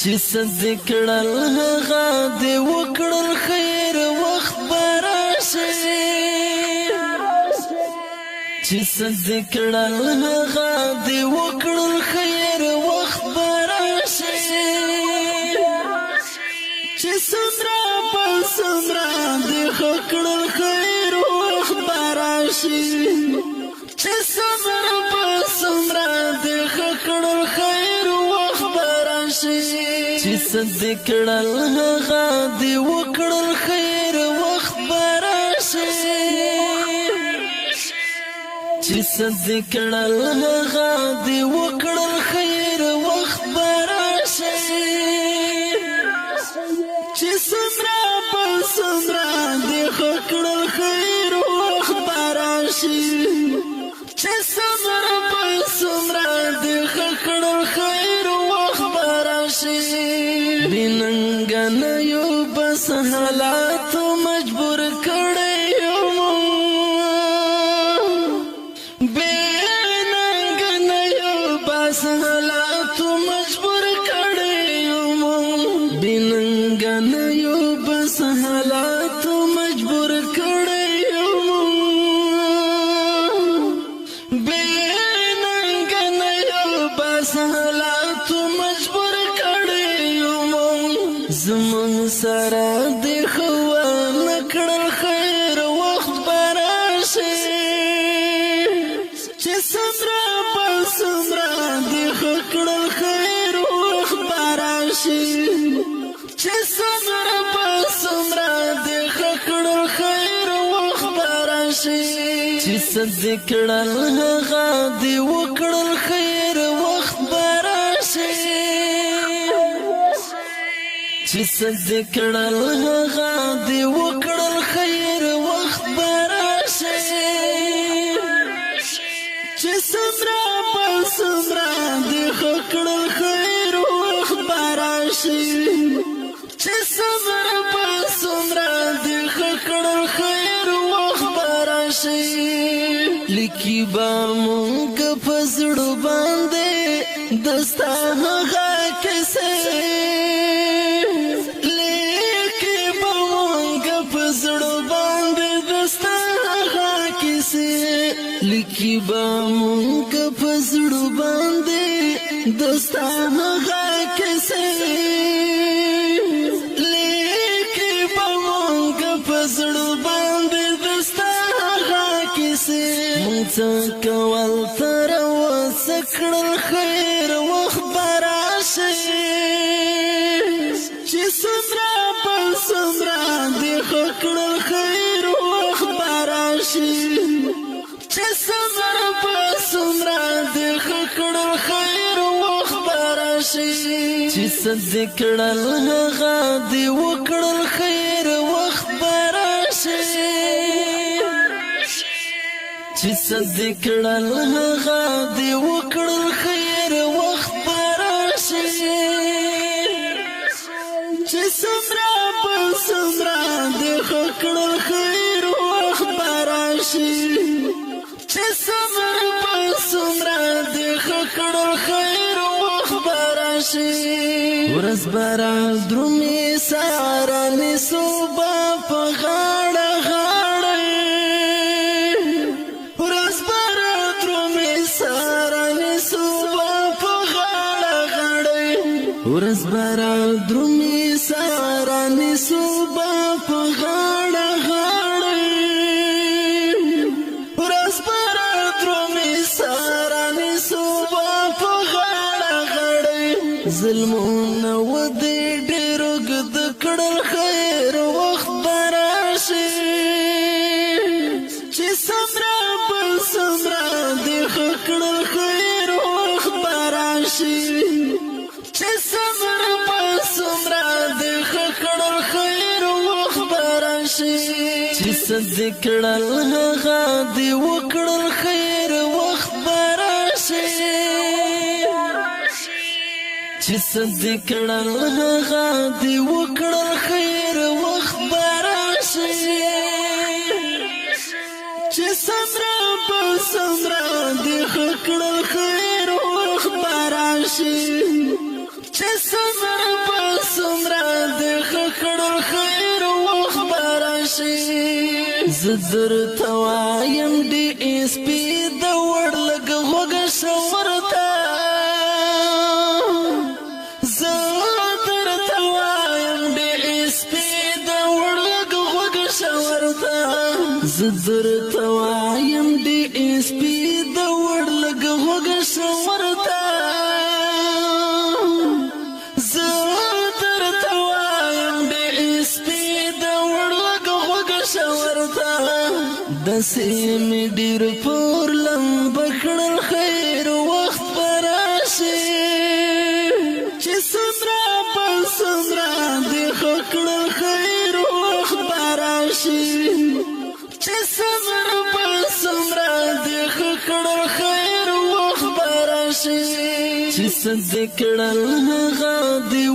چې صدق کړل هغه دې وکړل خیر وخت به راشي چې صدق کړل هغه دې وکړل خیر وخت به راشي چې څومره په څومره دې کړل خیر وخت به راشي چې څومره په څومره دې کړل خیر وخت به راشي چې صدق کړل هغه دې وکړل خیر وخت به راشي چې صدق کړل هغه دې وکړل خیر وخت به راشي چې څومره په څومره دې کړل خیر وخت به راشي چې څومره په څومره دې کړل خیر وخت به راشي بننګ نه یو بس حالات مجبور کړی یم بننګ نه یو بس حالات مجبور کړی یم بننګ نه یو بس حالات مجبور کړی یم بننګ نه یو بس حالات مجبور کړی یم زمون سره دې خو نکړل خیر وخت به راشي چې څومره په څومره دې کړل خیر وخت به راشي چې څومره په څومره دې کړل خیر وخت به راشي چې صدق کړل هغه دې وکړل خیر وخت به راشي چې صدق کړل هغه دې وکړل خیر وخت به راشي چې څومره په څومره دې کړل خیر وخت به راشي چې څومره په څومره دې کړل خیر وخت به راشي لیکي به مونږ په زړه باندې دستا هغه کیسې لیکي به مونږ په زړه باندې دستا هغه کیسې لیکي به مونږ په زړه باندې دستا هغه کیسې مونږ څه کول تر اوسه کړل خیر وخت به راشي چې څومره په څومره دې کړل خیر وخت به راشي چې څومره په څومره دې کړل خیر وخت به راشي چې صدق کړل هغه دې وکړل خیر وخت به راشي چې صدق کړل هغه دې وکړل خیر وخت به راشي چې څومره په څومره دې کړل خیر وخت به راشي چې څومره په څومره دې کړل خیر وخت به راشي ورځ به رادرومي ساره نیسو به په غاړه غاړه ورځ به رادرومي ساره نیسو به په غاړه غاړه ورځ به رادرومي ساره نیسو به په غاړه غاړه ظلمونه ودې ډېر اوږد کړل خیر وخت به راشي چې څومره په څومره دې کړل خیر وخت به راشي چې څومره په څومره دې کړل خیر وخت به راشي چې صدق کړل هغه دې وکړل خیر وخت به راشي چې صدق کړل هغه دې وکړل خیر وخت به راشي چې څومره په څومره دې کړل خیر وخت به راشي چې څومره سمرا د خکړل خیر وخت براشي زدر توایم ډي اس پی د وړ لګ وګ شورتا زدر توایم ډي اس پی د وړ لګ وګ شورتا زدر توایم ډي اس پی د وړ لګ وګ شورتا دسې مې ډېر پور لمبه کړل خیر وخت به راشي چې څومره په څومره دې ښه کړل خیر وخت به راشي چې څومره په څومره دې ښه کړل خیر وخت به راشي چې څه دې کړل هغه دې